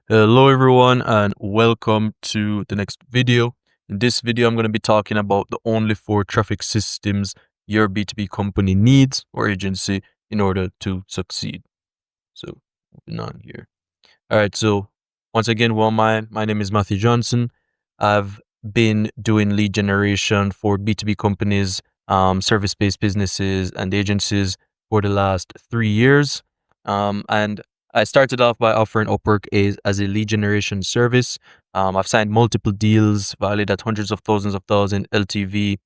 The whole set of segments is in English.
Hello everyone and welcome to the next video. In this video, I'm going to be talking about the only four traffic systems your B2B company needs or agency in order to succeed. So moving on here. All right. So once again, my name is Matthew Johnson. I've been doing lead generation for B2B companies, service-based businesses and agencies for the last 3 years. And I started off by offering Upwork as a lead generation service. I've signed multiple deals valued at hundreds of thousands of dollars in LTV,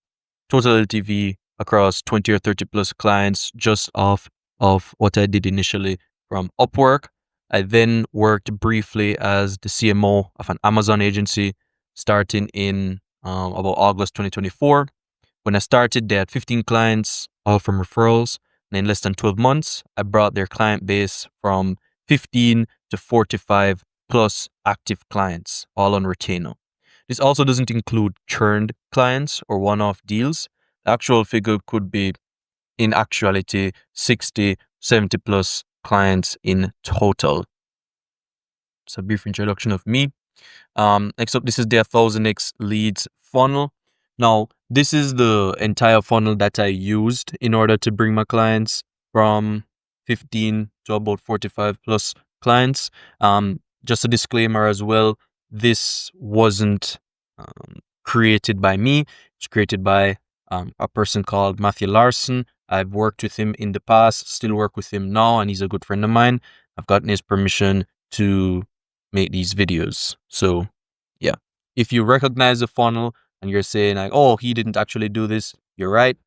total LTV across 20 or 30 plus clients just off of what I did initially from Upwork. I then worked briefly as the CMO of an Amazon agency starting in about August 2024. When I started, they had 15 clients, all from referrals. And in less than 12 months, I brought their client base from 15 to 45 plus active clients, all on retainer. This also doesn't include churned clients or one-off deals. The actual figure could be, in actuality, 60, 70 plus clients in total. It's a brief introduction of me. Next up, this is the 1000x leads funnel. Now, this is the entire funnel that I used in order to bring my clients from 15 to about 45 plus clients. Just a disclaimer as well, this wasn't created by me. It's created by a person called Matthew Larson. I've worked with him in the past, still work with him now, and he's a good friend of mine. I've gotten his permission to make these videos. So yeah, if you recognize the funnel and you're saying like, oh, he didn't actually do this, you're right.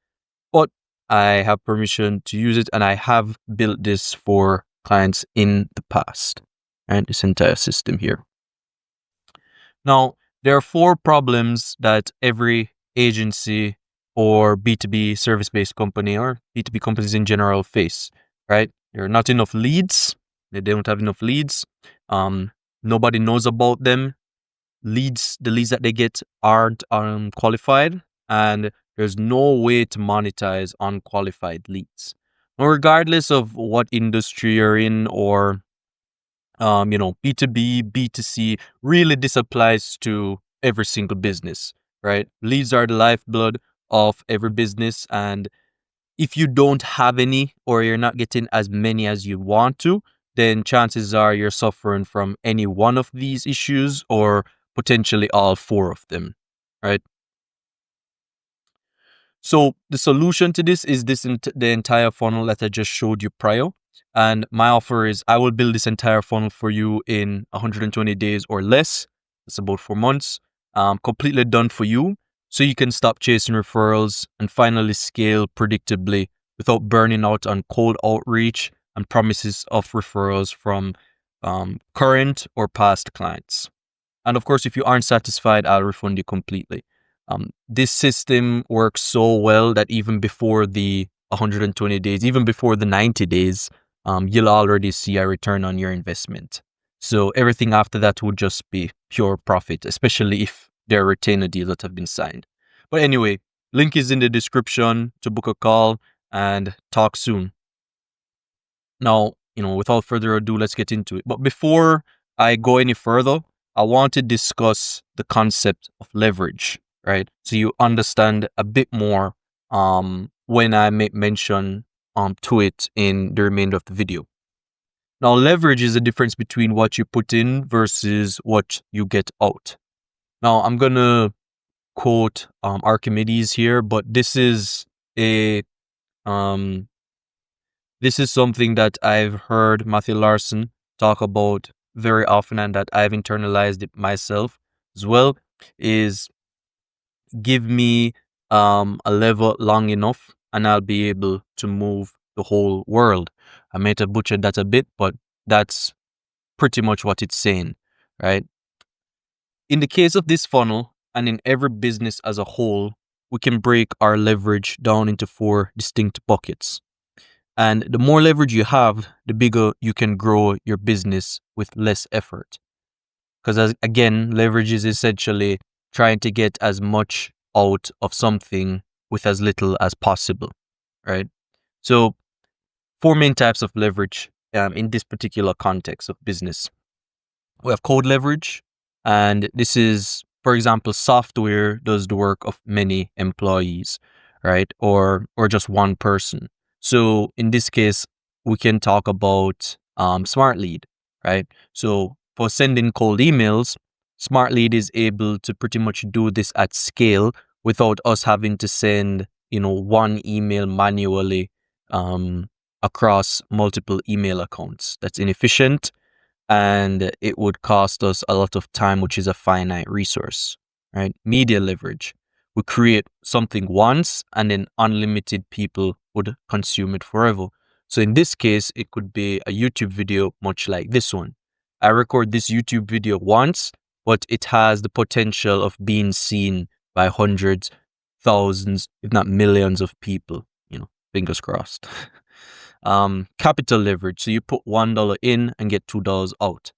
But I have permission to use it and I have built this for clients in the past, and this entire system here. Now, there are four problems that every agency or B2B service-based company or B2B companies in general face, right? There are not enough leads. They don't have enough leads. Nobody knows about them. The leads that they get aren't qualified, and there's no way to monetize unqualified leads. Now, regardless of what industry you're in or B2B, B2C, really this applies to every single business, right? Leads are the lifeblood of every business. And if you don't have any or you're not getting as many as you want to, then chances are you're suffering from any one of these issues or potentially all four of them, right? So the solution to this is the entire funnel that I just showed you prior. And my offer is I will build this entire funnel for you in 120 days or less. It's about 4 months. Completely done for you. So you can stop chasing referrals and finally scale predictably without burning out on cold outreach and promises of referrals from current or past clients. And of course, if you aren't satisfied, I'll refund you completely. This system works so well that even before the 120 days, even before the 90 days, you'll already see a return on your investment. So everything after that would just be pure profit, especially if there are retainer deals that have been signed. But anyway, link is in the description to book a call and talk soon. Now, without further ado, let's get into it. But before I go any further, I want to discuss the concept of leverage, right? So you understand a bit more when I make mention to it in the remainder of the video. Now, leverage is the difference between what you put in versus what you get out. Now, I'm going to quote Archimedes here, but this is something that I've heard Matthew Larson talk about very often and that I've internalized it myself as well, is give me a level long enough and I'll be able to move the whole world. I might have butchered that a bit, but that's pretty much what it's saying, right? In the case of this funnel and in every business as a whole, we can break our leverage down into four distinct buckets. And the more leverage you have, the bigger you can grow your business with less effort. Because again, leverage is essentially trying to get as much out of something with as little as possible, right? So, four main types of leverage in this particular context of business. We have code leverage, and this is, for example, software does the work of many employees, right? Or just one person. So in this case, we can talk about Smart Lead, right? So for sending cold emails, Smart Lead is able to pretty much do this at scale without us having to send, one email manually across multiple email accounts. That's inefficient, and it would cost us a lot of time, which is a finite resource, right? Media leverage. We create something once and then unlimited people would consume it forever. So in this case, it could be a YouTube video, much like this one. I record this YouTube video once, but it has the potential of being seen by hundreds, thousands, if not millions of people, fingers crossed. Capital leverage. So you put $1 in and get $2 out.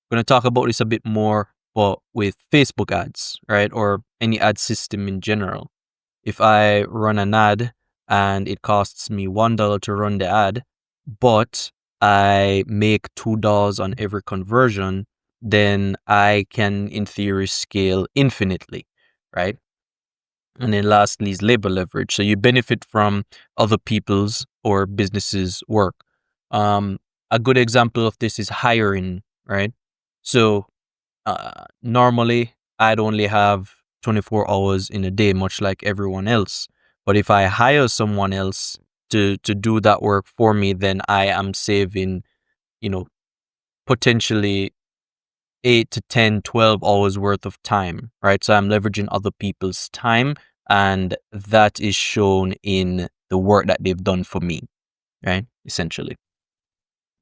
We're going to talk about this a bit more, but with Facebook ads, right? Or any ad system in general. If I run an ad and it costs me $1 to run the ad, but I make $2 on every conversion, then I can, in theory, scale infinitely, right? And then lastly is labor leverage. So you benefit from other people's or businesses' work. A good example of this is hiring, right? So normally I'd only have 24 hours in a day, much like everyone else. But if I hire someone else to do that work for me, then I am saving, potentially 8 to 10, 12 hours worth of time, right? So I'm leveraging other people's time, and that is shown in the work that they've done for me, right? Essentially.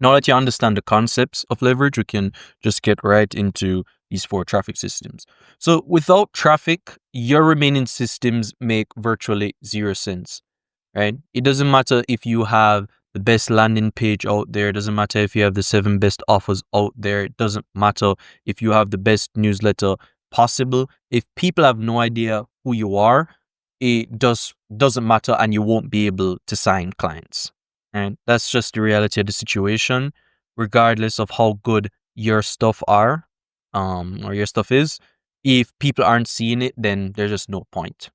Now that you understand the concepts of leverage, we can just get right into these 4 traffic systems. So without traffic, your remaining systems make virtually 0 sense, right? It doesn't matter if you have the best landing page out there. It doesn't matter if you have the 7 best offers out there. It doesn't matter if you have the best newsletter possible. If people have no idea who you are, it doesn't matter, and you won't be able to sign clients. And that's just the reality of the situation, regardless of how good your stuff are, or your stuff is. If people aren't seeing it, then there's just no point.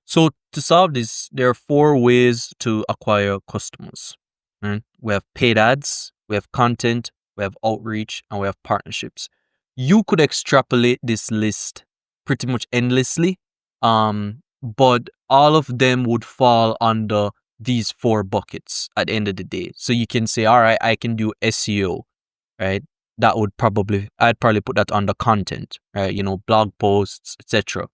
So to solve this, there are 4 ways to acquire customers. Right? We have paid ads, we have content, we have outreach, and we have partnerships. You could extrapolate this list pretty much endlessly, but all of them would fall under these 4 buckets at the end of the day. So you can say, all right, I can do SEO, right? I'd probably put that under content, right? Blog posts, etc.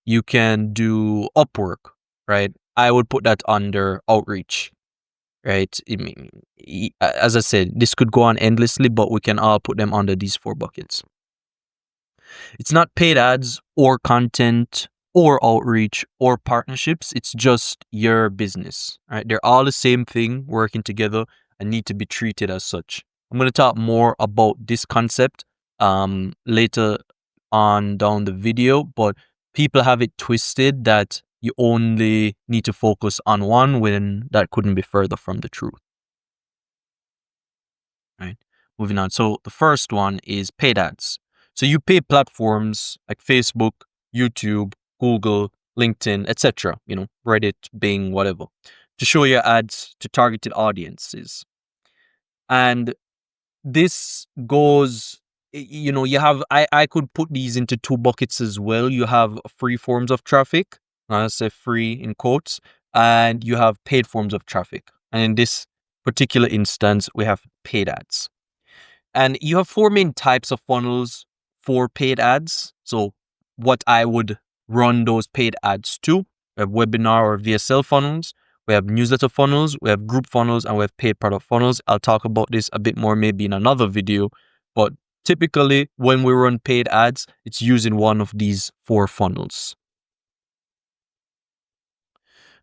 You can do Upwork, right? I would put that under outreach, right? As I said, this could go on endlessly, but we can all put them under these 4 buckets. It's not paid ads or content or outreach or partnerships. It's just your business, right? They're all the same thing working together and need to be treated as such. I'm going to talk more about this concept later on down the video, but people have it twisted that you only need to focus on one, when that couldn't be further from the truth. Right. Moving on. So the first one is paid ads. So you pay platforms like Facebook, YouTube, Google, LinkedIn, etc., Reddit, Bing, whatever, to show your ads to targeted audiences. And this goes, you have, I could put these into 2 buckets as well. You have free forms of traffic, I say free in quotes, and you have paid forms of traffic. And in this particular instance, we have paid ads. And you have 4 main types of funnels for paid ads. So what I would run those paid ads to: we have webinar or VSL funnels, we have newsletter funnels, we have group funnels, and we have paid product funnels. I'll talk about this a bit more maybe in another video, but typically when we run paid ads, it's using one of these 4 funnels.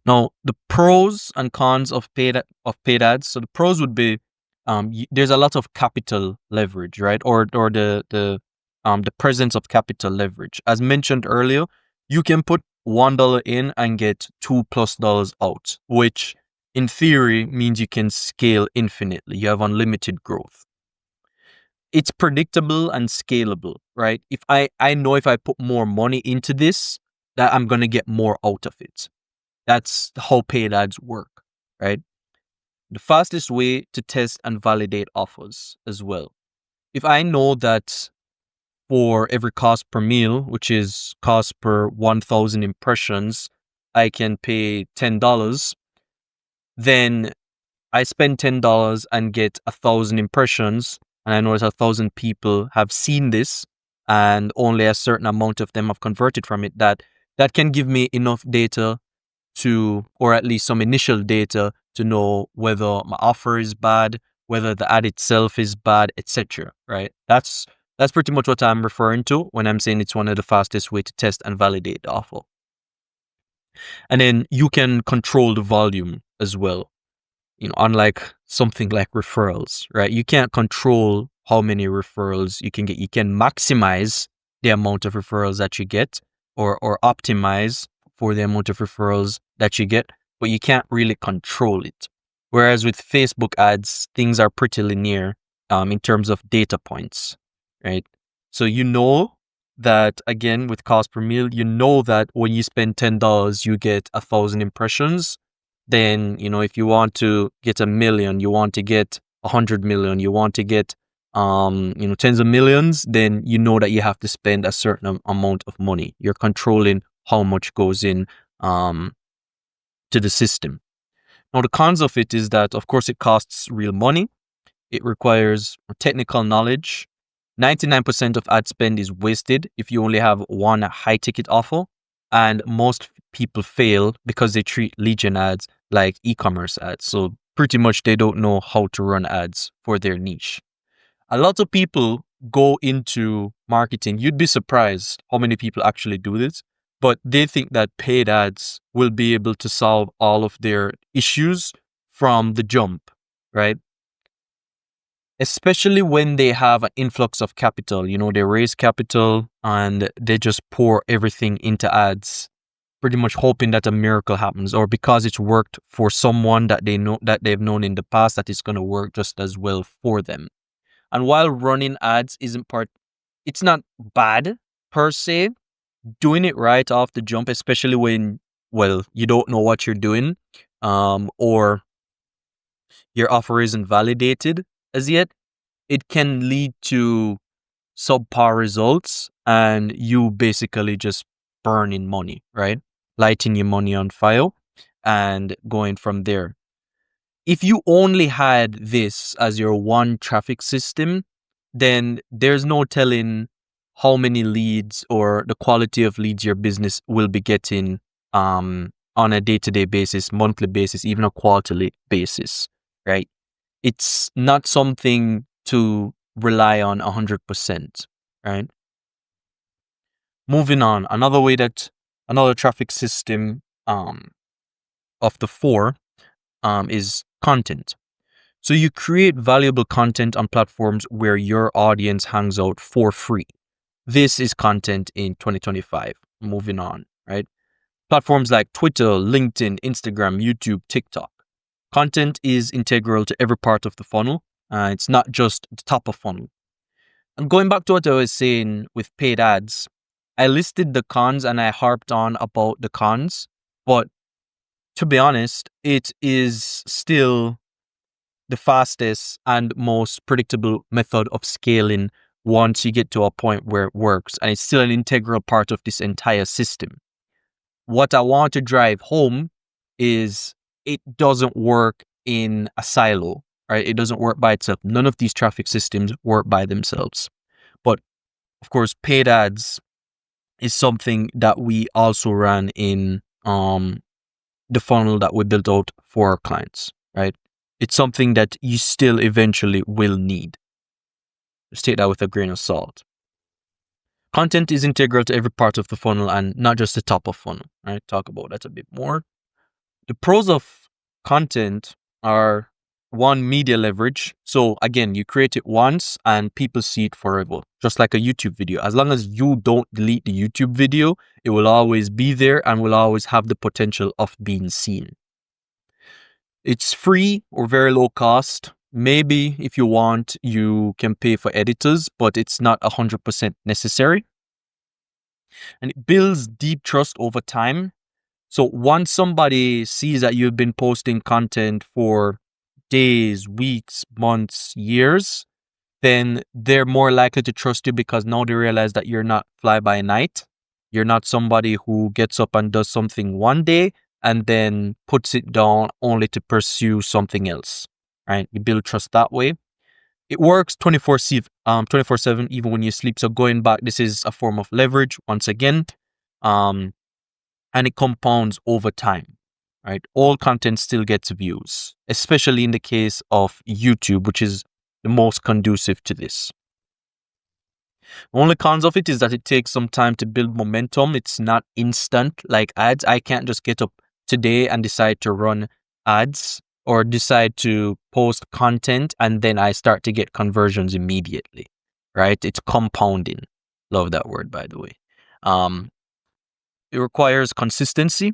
Now, the pros and cons of paid ads. So the pros would be, there's a lot of capital leverage, right? Or the presence of capital leverage. As mentioned earlier, you can put $1 in and get $2+ out, which in theory means you can scale infinitely. You have unlimited growth. it's predictable and scalable, right? If I know if I put more money into this, that I'm going to get more out of it. That's how paid ads work, right? The fastest way to test and validate offers as well. If I know that for every cost per mille, which is cost per 1,000 impressions, I can pay $10, then I spend $10 and get 1,000 impressions, and I know that 1,000 people have seen this, and only a certain amount of them have converted from it. That can give me enough data to, or at least some initial data to know whether my offer is bad, whether the ad itself is bad, etc. Right? That's pretty much what I'm referring to when I'm saying it's one of the fastest way to test and validate the offer. And then you can control the volume as well. Unlike something like referrals, right? You can't control how many referrals you can get. You can maximize the amount of referrals that you get, or optimize for the amount of referrals that you get, but you can't really control it. Whereas with Facebook ads, things are pretty linear in terms of data points, right? So that, again, with cost per mille, that when you spend $10, you get 1,000 impressions. Then, if you want to get 1 million, you want to get 100 million, you want to get, tens of millions, then that you have to spend a certain amount of money. You're controlling how much goes in to the system. Now, the cons of it is that, of course, it costs real money. It requires technical knowledge. 99% of ad spend is wasted if you only have one high-ticket offer. And most people fail because they treat lead gen ads like e-commerce ads. So pretty much they don't know how to run ads for their niche. A lot of people go into marketing. You'd be surprised how many people actually do this, but they think that paid ads will be able to solve all of their issues from the jump, right? Especially when they have an influx of capital. They raise capital and they just pour everything into ads, pretty much hoping that a miracle happens, or because it's worked for someone that they've known in the past, that it's going to work just as well for them. And while running ads it's not bad per se, doing it right off the jump, especially when, you don't know what you're doing, or your offer isn't validated as yet, it can lead to subpar results and you basically just burning money, right? Lighting your money on fire and going from there. If you only had this as your one traffic system, then there's no telling how many leads or the quality of leads your business will be getting on a day-to-day basis, monthly basis, even a quarterly basis, right? It's not something to rely on 100%, right? Moving on, another traffic system of the 4 is content. So you create valuable content on platforms where your audience hangs out for free. This is content in 2025. Moving on, right? Platforms like Twitter, LinkedIn, Instagram, YouTube, TikTok. Content is integral to every part of the funnel. It's not just the top of funnel. And going back to what I was saying with paid ads, I listed the cons and I harped on about the cons, but to be honest, it is still the fastest and most predictable method of scaling once you get to a point where it works, and it's still an integral part of this entire system. What I want to drive home is it doesn't work in a silo, right? It doesn't work by itself. None of these traffic systems work by themselves. But of course, paid ads is something that we also ran in the funnel that we built out for our clients, right? It's something that you still eventually will need. Just take that with a grain of salt. Content is integral to every part of the funnel and not just the top of funnel, right? Talk about that a bit more. The pros of content are, one, media leverage. So again, you create it once and people see it forever, just like a YouTube video. As long as you don't delete the YouTube video, it will always be there and will always have the potential of being seen. It's free or very low cost. Maybe if you want, you can pay for editors, but it's not 100% necessary. And it builds deep trust over time. So once somebody sees that you've been posting content for days, weeks, months, years, then they're more likely to trust you because now they realize that you're not fly by night. You're not somebody who gets up and does something one day and then puts it down only to pursue something else, right? You build trust that way. It works 24/7, even when you sleep. So going back, this is a form of leverage once again, and it compounds over time, right? All content still gets views, especially in the case of YouTube, which is the most conducive to this. The only cons of it is that it takes some time to build momentum. It's not instant like ads. I can't just get up today and decide to run ads or decide to post content and then I start to get conversions immediately, right? It's compounding. Love that word, by the way. It requires consistency.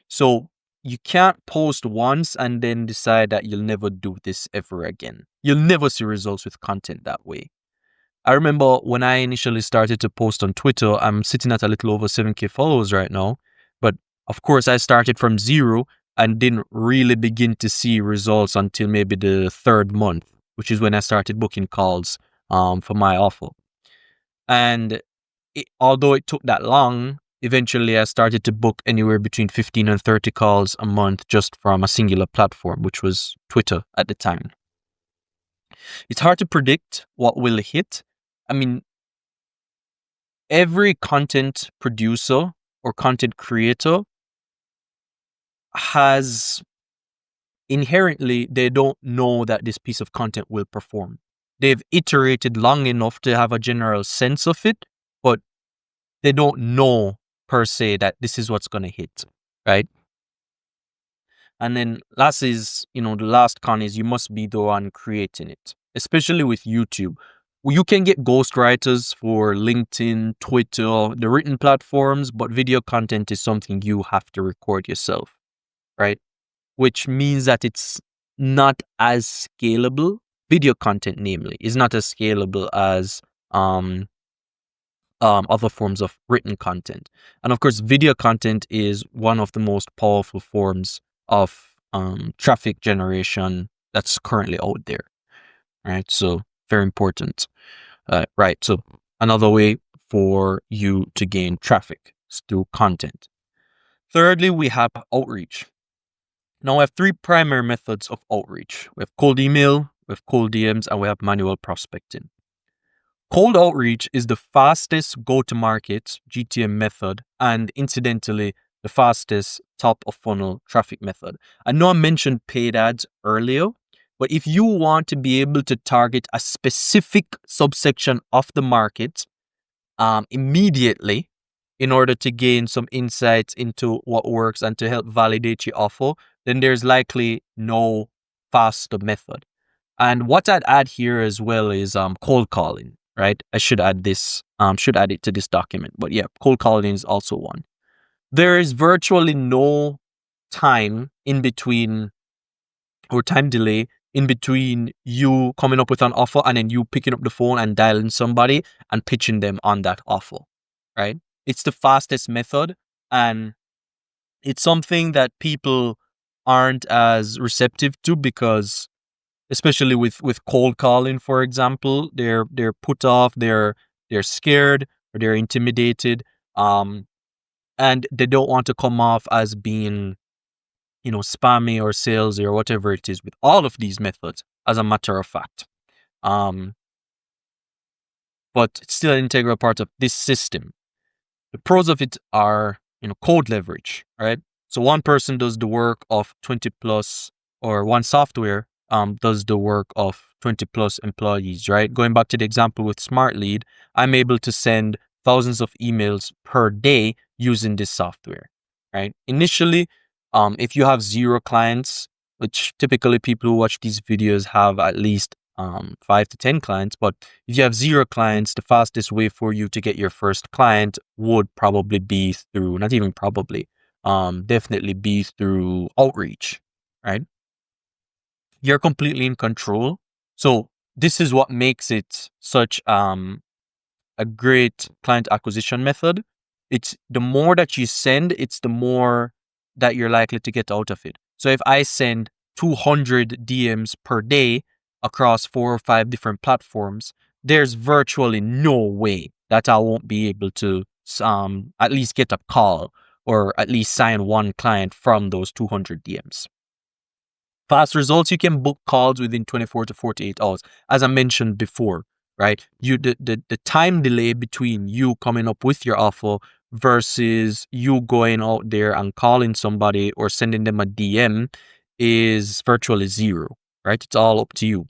So you can't post once and then decide that you'll never do this ever again. You'll never see results with content that way. I remember when I initially started to post on Twitter, I'm sitting at a little over 7K followers right now. But of course, I started from zero and didn't really begin to see results until maybe the third month, which is when I started booking calls for my offer. And although it took that long, eventually I started to book anywhere between 15 and 30 calls a month just from a singular platform, which was Twitter at the time. It's hard to predict what will hit. I mean, every content producer or content creator has inherently, they don't know that this piece of content will perform. They've iterated long enough to have a general sense of it, but they don't know per se that this is what's going to hit, right? And then last is, the last con is you must be the one creating it, especially with YouTube. You can get ghostwriters for LinkedIn, Twitter, the written platforms, but video content is something you have to record yourself, right? Which means that it's not as scalable. Video content, namely, is not as scalable as other forms of written content. And of course, video content is one of the most powerful forms of traffic generation that's currently out there, right? So very important, right? So another way for you to gain traffic is through content. Thirdly, we have outreach. Now, we have three primary methods of outreach. We have cold email, we have cold DMs, and we have manual prospecting. Cold outreach is the fastest go-to-market GTM method and incidentally, the fastest top of funnel traffic method. I know I mentioned paid ads earlier, but if you want to be able to target a specific subsection of the market immediately in order to gain some insights into what works and to help validate your offer, then there's likely no faster method. And what I'd add here as well is cold calling, right? I should add this, should add it to this document. But yeah, cold calling is also one. There is virtually no time in between or time delay in between you coming up with an offer and then you picking up the phone and dialing somebody and pitching them on that offer, right? It's the fastest method and it's something that people aren't as receptive to because especially with cold calling, for example, they're put off, they're scared or they're intimidated, and they don't want to come off as being, spammy or salesy or whatever it is with all of these methods, as a matter of fact. But it's still an integral part of this system. The pros of it are, code leverage, right? So one person does the work of 20 plus, or one software does the work of 20 plus employees, right? Going back to the example with Smart Lead, I'm able to send thousands of emails per day using this software, right? Initially, if you have 0 clients, which typically people who watch these videos have at least 5 to 10 clients, but if you have 0 clients, the fastest way for you to get your first client would probably be through, not even probably, definitely be through outreach, right? You're completely in control So this is what makes it such a great client acquisition method. It's the more that you send, it's the more that you're likely to get out of it. So if I send 200 DMs per day across 4 or 5 different platforms, there's virtually no way that I won't be able to at least get a call or at least sign one client from those 200 DMs. Fast results, you can book calls within 24 to 48 hours. As I mentioned before, right? The time delay between you coming up with your offer versus you going out there and calling somebody or sending them a DM is virtually zero, right? It's all up to you.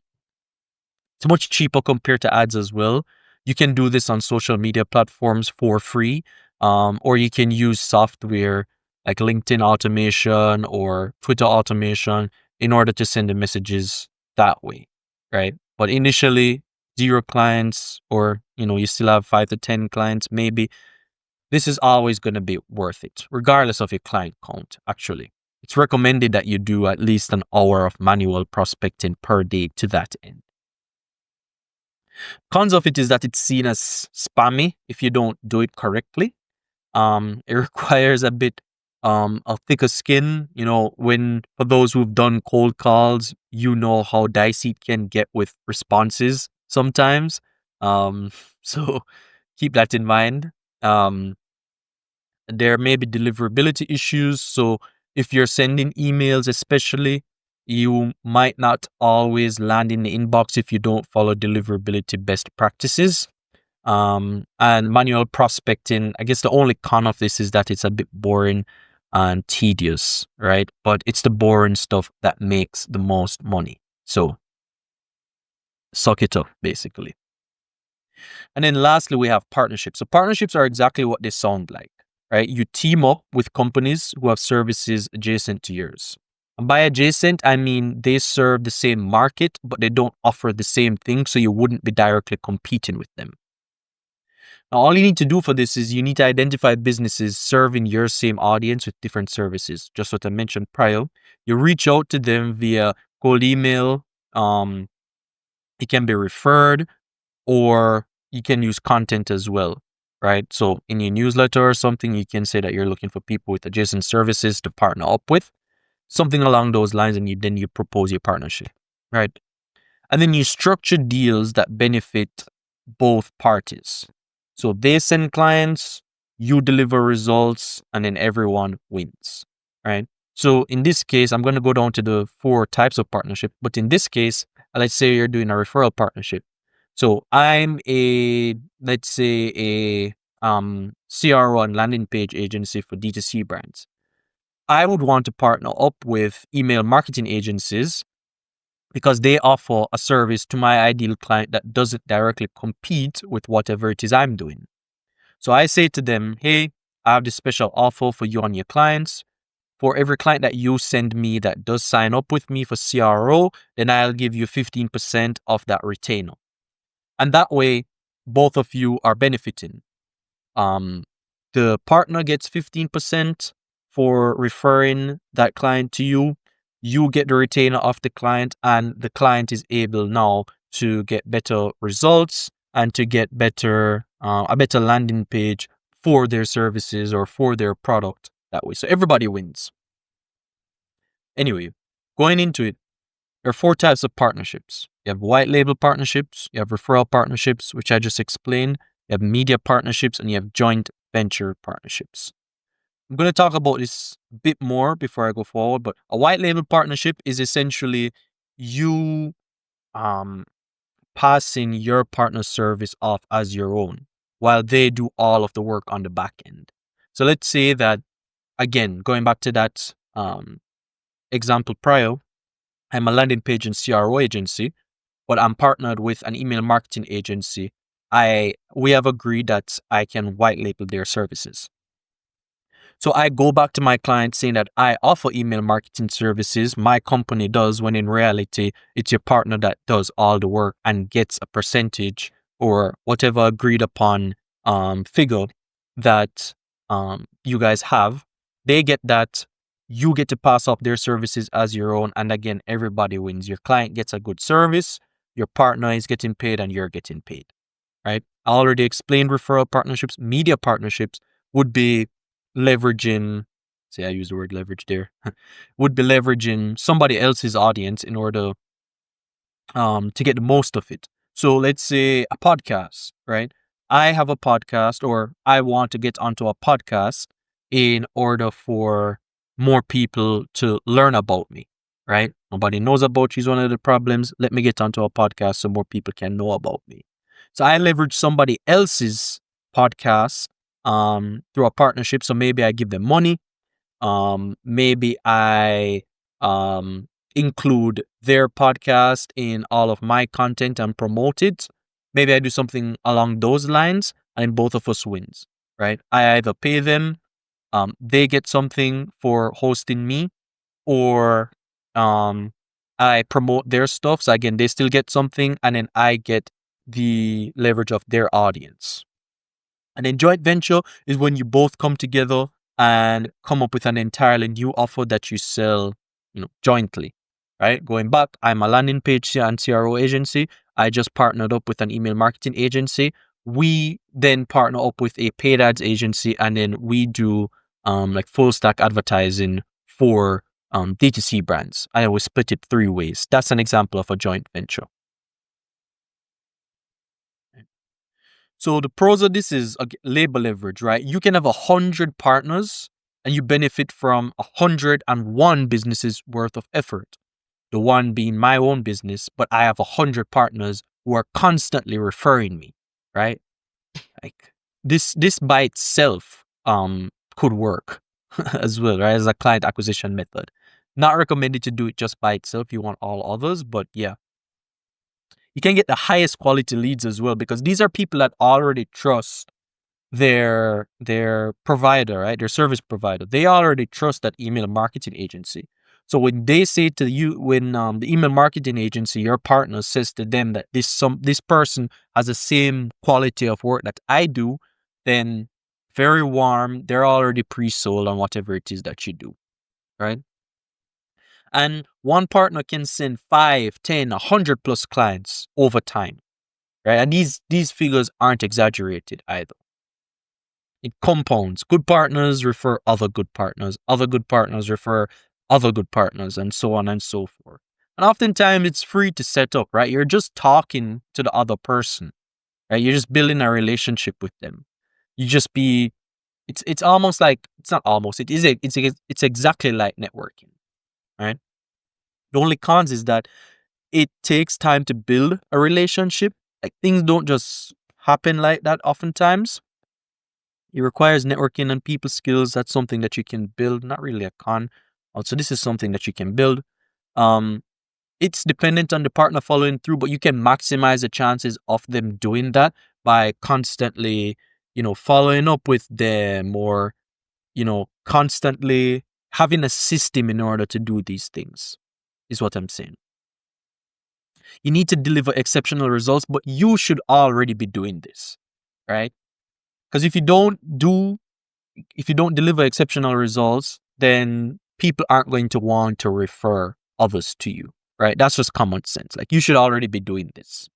It's much cheaper compared to ads as well. You can do this on social media platforms for free, or you can use software like LinkedIn automation or Twitter automation in order to send the messages that way, right? But initially, 0 clients, or you still have 5 to 10 clients, maybe. This is always going to be worth it, regardless of your client count. Actually, it's recommended that you do at least an hour of manual prospecting per day to that end. Cons of it is that it's seen as spammy if you don't do it correctly. It requires a bit of thicker skin. For those who've done cold calls, how dicey it can get with responses sometimes. So keep that in mind. There may be deliverability issues. So if you're sending emails, especially, you might not always land in the inbox if you don't follow deliverability best practices. And manual prospecting, I guess the only con of this is that it's a bit boring and tedious, right? But it's the boring stuff that makes the most money. So suck it up, basically. And then lastly, we have partnerships. So partnerships are exactly what they sound like, right? You team up with companies who have services adjacent to yours. And by adjacent, I mean they serve the same market, but they don't offer the same thing, so you wouldn't be directly competing with them. Now, all you need to do for this is you need to identify businesses serving your same audience with different services. Just what I mentioned prior. You reach out to them via cold email. It can be referred, or you can use content as well, right? So in your newsletter or something, you can say that you're looking for people with adjacent services to partner up with, something along those lines, and then you propose your partnership, right? And then you structure deals that benefit both parties. So they send clients, you deliver results, and then everyone wins, right? So in this case, I'm going to go down to the 4 types of partnership. But in this case, let's say you're doing a referral partnership. So I'm let's say a CRO and landing page agency for D2C brands. I would want to partner up with email marketing agencies because they offer a service to my ideal client that doesn't directly compete with whatever it is I'm doing. So I say to them, hey, I have this special offer for you and your clients. For every client that you send me that does sign up with me for CRO, then I'll give you 15% of that retainer. And that way, both of you are benefiting. The partner gets 15% for referring that client to you. You get the retainer of the client, and the client is able now to get better results and to get a better landing page for their services or for their product that way. So everybody wins. Anyway, going into it, there are 4 types of partnerships. You have white label partnerships, you have referral partnerships, which I just explained, you have media partnerships, and you have joint venture partnerships. I'm going to talk about this a bit more before I go forward, but a white label partnership is essentially you passing your partner service off as your own while they do all of the work on the back end. So let's say that, again, going back to that example prior, I'm a landing page and CRO agency, but I'm partnered with an email marketing agency. We have agreed that I can white label their services. So I go back to my client saying that I offer email marketing services. My company does, when in reality, it's your partner that does all the work and gets a percentage or whatever agreed upon figure that you guys have. They get that. You get to pass off their services as your own. And again, everybody wins. Your client gets a good service. your partner is getting paid, and you're getting paid, right? I already explained referral partnerships. Media partnerships would be leveraging, say I use the word leverage there, would be leveraging somebody else's audience in order to get the most of it. So let's say a podcast, right? I have a podcast, or I want to get onto a podcast in order for more people to learn about me, right? Nobody knows about you is one of the problems. Let me get onto a podcast so more people can know about me. So I leverage somebody else's podcast through a partnership. So maybe I give them money. Maybe I include their podcast in all of my content and promote it. Maybe I do something along those lines, and both of us wins, right? I either pay them, they get something for hosting me, or I promote their stuff. So again, they still get something, and then I get the leverage of their audience. And then joint venture is when you both come together and come up with an entirely new offer that you sell, jointly, right? Going back, I'm a landing page and CRO agency. I just partnered up with an email marketing agency. We then partner up with a paid ads agency, and then we do like full stack advertising for D2C brands. I always split it 3 ways. That's an example of a joint venture. So the pros of this is labor leverage, right? You can have 100 partners and you benefit from 101 businesses worth of effort. The one being my own business, but I have 100 partners who are constantly referring me, right? Like this by itself could work as well, right? As a client acquisition method. Not recommended to do it just by itself. You want all others, but yeah. You can get the highest quality leads as well, because these are people that already trust their provider, right? Their service provider. They already trust that email marketing agency. So when they say to you, when the email marketing agency, your partner, says to them that this person has the same quality of work that I do, then very warm. They're already pre-sold on whatever it is that you do, right? And one partner can send 5, 10, 100 plus clients over time, right? And these figures aren't exaggerated either. It compounds. Good partners refer other good partners. Other good partners refer other good partners, and so on and so forth. And oftentimes it's free to set up, right? You're just talking to the other person, right? You're just building a relationship with them. It's almost like, it's not almost, it's exactly like networking, right? The only cons is that it takes time to build a relationship. Like, things don't just happen like that oftentimes. It requires networking and people skills. That's something that you can build, not really a con. Also, this is something that you can build. It's dependent on the partner following through, but you can maximize the chances of them doing that by constantly, following up with them, or, constantly having a system in order to do these things, is what I'm saying. You need to deliver exceptional results, but you should already be doing this, right? Because if you don't deliver exceptional results, then people aren't going to want to refer others to you, right? That's just common sense. Like, you should already be doing this.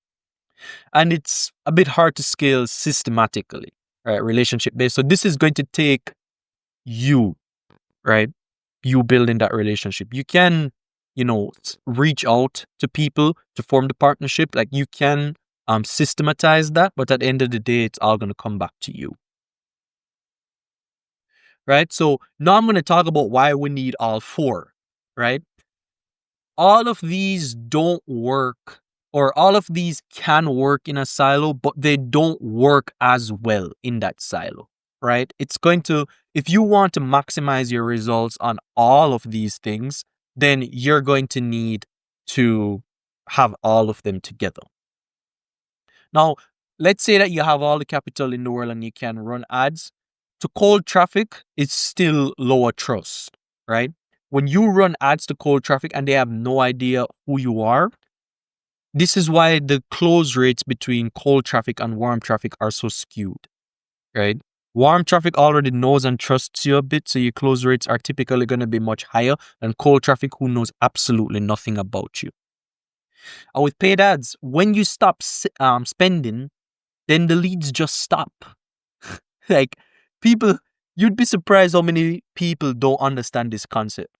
And it's a bit hard to scale systematically, right? Relationship based. So this is going to take you, right? You building that relationship. You can, reach out to people to form the partnership. Like, you can systematize that, but at the end of the day, it's all going to come back to you. Right? So now I'm going to talk about why we need all 4, right? All of these don't work, or all of these can work in a silo, but they don't work as well in that silo, right? If you want to maximize your results on all of these things, then you're going to need to have all of them together. Now, let's say that you have all the capital in the world and you can run ads. To cold traffic, it's still lower trust, right? When you run ads to cold traffic and they have no idea who you are, this is why the close rates between cold traffic and warm traffic are so skewed, right? Warm traffic already knows and trusts you a bit, so your close rates are typically going to be much higher than cold traffic, who knows absolutely nothing about you. And with paid ads, when you stop spending, then the leads just stop. Like, people, you'd be surprised how many people don't understand this concept.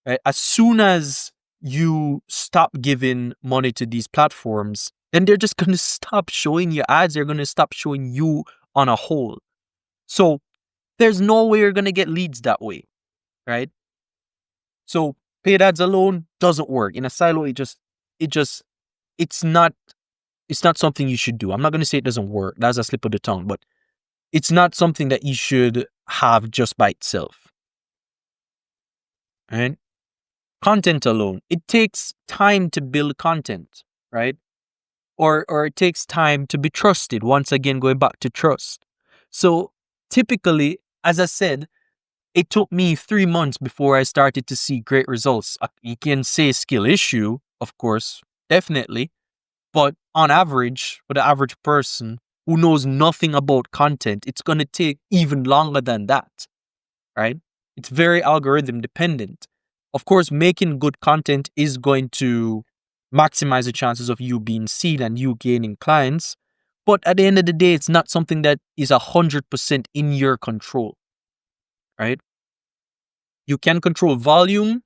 Right? As soon as you stop giving money to these platforms, then they're just going to stop showing you ads. They're going to stop showing you on a whole. So there's no way you're going to get leads that way, right? So paid ads alone doesn't work. In a silo, it's not something you should do. I'm not going to say it doesn't work. That's a slip of the tongue, but it's not something that you should have just by itself. Right? Content alone. It takes time to build content, right? Or it takes time to be trusted. Once again, going back to trust. So typically, as I said, it took me 3 months before I started to see great results. You can say skill issue, of course, definitely. But on average, for the average person who knows nothing about content, it's going to take even longer than that, right? It's very algorithm dependent. Of course, making good content is going to maximize the chances of you being seen and you gaining clients. But at the end of the day, it's not something that is 100% in your control, right? You can control volume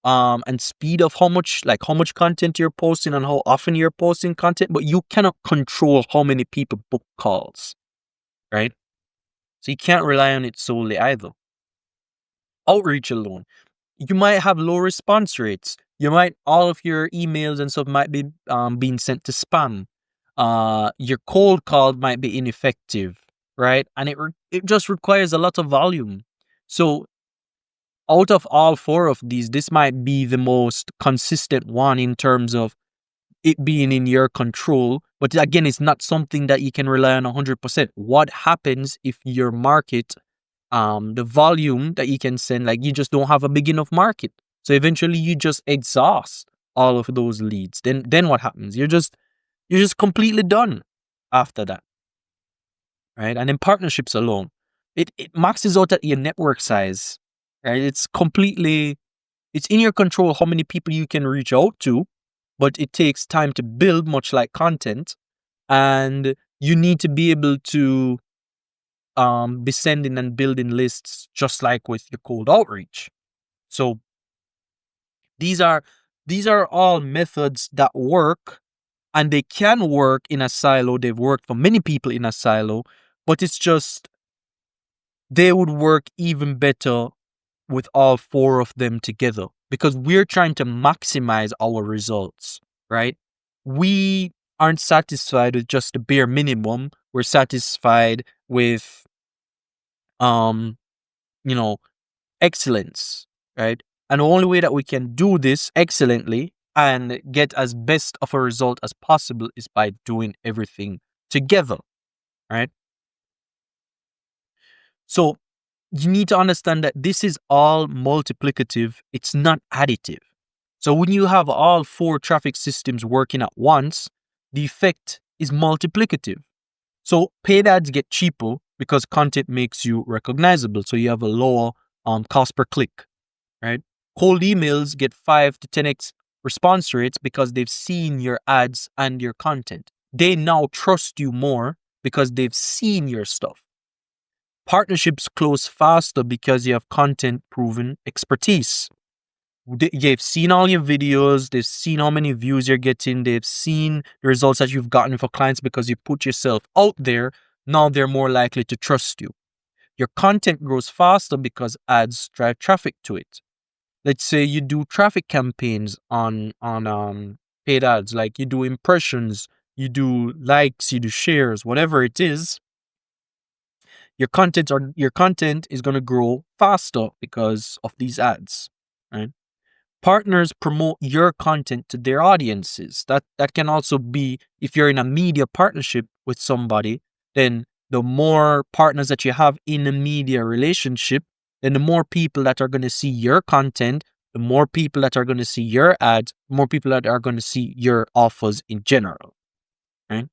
and speed of how much content you're posting and how often you're posting content, but you cannot control how many people book calls, right? So you can't rely on it solely either. Outreach alone, you might have low response rates. All of your emails and stuff might be being sent to spam. Your cold call might be ineffective, right? And it just requires a lot of volume. So out of all 4 of these, this might be the most consistent one in terms of it being in your control. But again, it's not something that you can rely on 100%. What happens if your market, the volume that you can send, like you just don't have a big enough market? So eventually you just exhaust all of those leads. Then what happens? You're just completely done after that, right? And then partnerships alone, it maxes out at your network size, right? It's in your control how many people you can reach out to, but it takes time to build, much like content. And you need to be able to be sending and building lists just like with your cold outreach. So these are all methods that work, and they can work in a silo. They've worked for many people in a silo, but it's just they would work even better with all 4 of them together, because we're trying to maximize our results, right? We aren't satisfied with just the bare minimum. We're satisfied with excellence, right? And the only way that we can do this excellently and get as best of a result as possible is by doing everything together, right? So you need to understand that this is all multiplicative. It's not additive. So when you have all 4 traffic systems working at once, the effect is multiplicative. So paid ads get cheaper because content makes you recognizable. So you have a lower cost per click, right? Cold emails get 5 to 10x response rates because they've seen your ads and your content. They now trust you more because they've seen your stuff. Partnerships close faster because you have content proven expertise. They've seen all your videos, they've seen how many views you're getting, they've seen the results that you've gotten for clients because you put yourself out there. Now they're more likely to trust you. Your content grows faster because ads drive traffic to it. Let's say you do traffic campaigns on paid ads, like you do impressions, you do likes, you do shares, whatever it is. Your content is going to grow faster because of these ads, right? Partners promote your content to their audiences. That can also be, if you're in a media partnership with somebody, then the more partners that you have in a media relationship, then the more people that are going to see your content, the more people that are going to see your ads, the more people that are going to see your offers in general, right?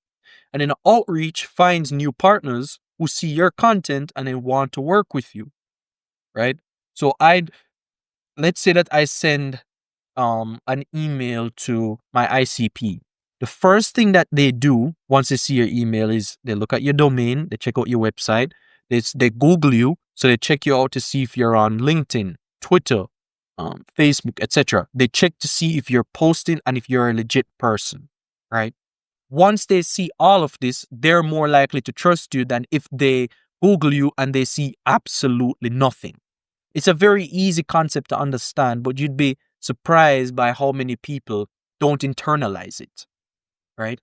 And then outreach finds new partners who see your content and they want to work with you, right? So let's say that I send an email to my ICP, the first thing that they do once they see your email is they look at your domain, they check out your website, they Google you, so they check you out to see if you're on LinkedIn, Twitter, Facebook, etc. They check to see if you're posting and if you're a legit person, right? Once they see all of this, they're more likely to trust you than if they Google you and they see absolutely nothing. It's a very easy concept to understand, but you'd be surprised by how many people don't internalize it, right?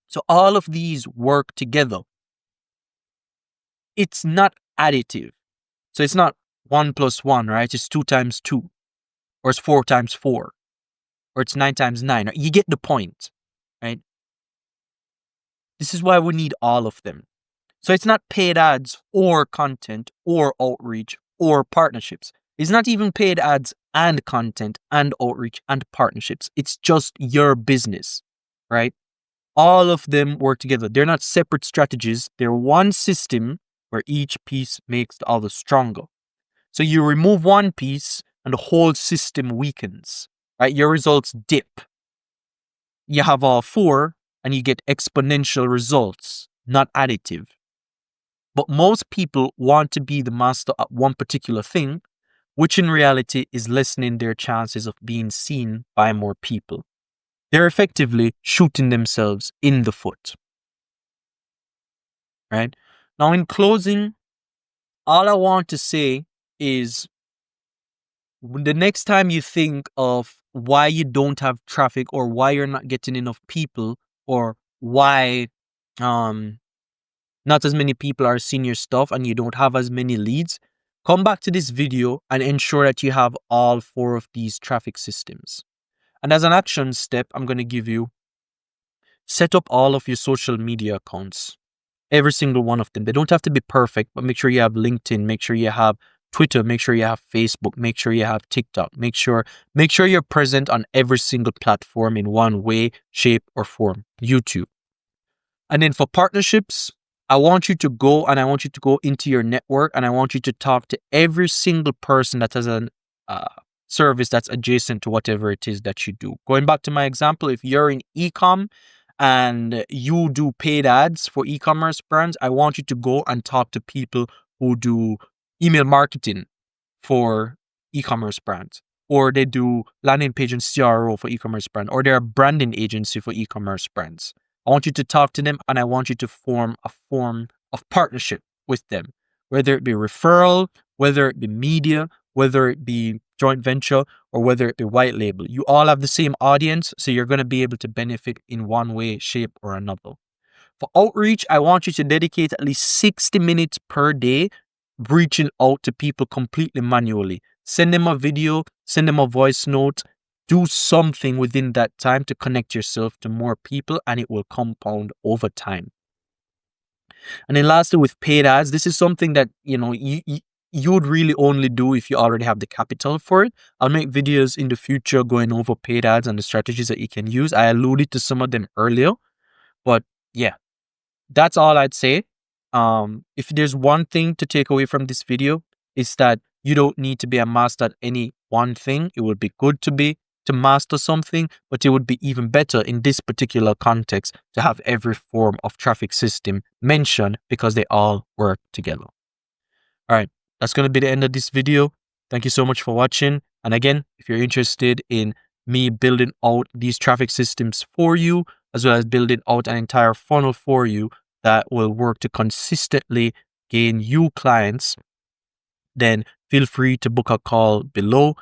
So all of these work together. It's not additive. So it's not 1 + 1, right? It's 2 × 2, or it's 4 × 4, or it's 9 × 9. You get the point, right? This is why we need all of them. So it's not paid ads or content or outreach or partnerships. It's not even paid ads and content and outreach and partnerships. It's just your business, right? All of them work together. They're not separate strategies. They're one system where each piece makes the other stronger. So you remove one piece and the whole system weakens, right? Your results dip. You have all four and you get exponential results, not additive. But most people want to be the master at one particular thing, which in reality is lessening their chances of being seen by more people. They're effectively shooting themselves in the foot. Right? Now, in closing, all I want to say is the next time you think of why you don't have traffic or why you're not getting enough people or why not as many people are seeing your stuff and you don't have as many leads, come back to this video and ensure that you have all four of these traffic systems. And as an action step, I'm going to give you, set up all of your social media accounts, every single one of them. They don't have to be perfect, but make sure you have LinkedIn, make sure you have Twitter, make sure you have Facebook, make sure you have TikTok, make sure you're present on every single platform in one way, shape, or form. YouTube. And then for partnerships, I want you to go into your network and I want you to talk to every single person that has a service that's adjacent to whatever it is that you do. Going back to my example, if you're in e-com and you do paid ads for e-commerce brands, I want you to go and talk to people who do email marketing for e-commerce brands, or they do landing page and CRO for e-commerce brand, or they're a branding agency for e-commerce brands. I want you to talk to them and I want you to form a form of partnership with them, whether it be referral, whether it be media, whether it be joint venture, or whether it be white label. You all have the same audience, so you're going to be able to benefit in one way, shape, or another. For outreach, I want you to dedicate at least 60 minutes per day reaching out to people completely manually. Send them a video, send them a voice note, do something within that time to connect yourself to more people, and it will compound over time. And then lastly, with paid ads, this is something that you would really only do if you already have the capital for it. I'll make videos in the future going over paid ads and the strategies that you can use. I alluded to some of them earlier, but yeah, that's all I'd say. If there's one thing to take away from this video, is that you don't need to be a master at any one thing. It would be good to master something, but it would be even better in this particular context to have every form of traffic system mentioned because they all work together. All right, that's going to be the end of this video. Thank you so much for watching. And again, if you're interested in me building out these traffic systems for you, as well as building out an entire funnel for you that will work to consistently gain you clients, then feel free to book a call below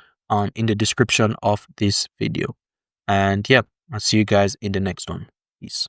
in the description of this video. And yeah, I'll see you guys in the next one. Peace.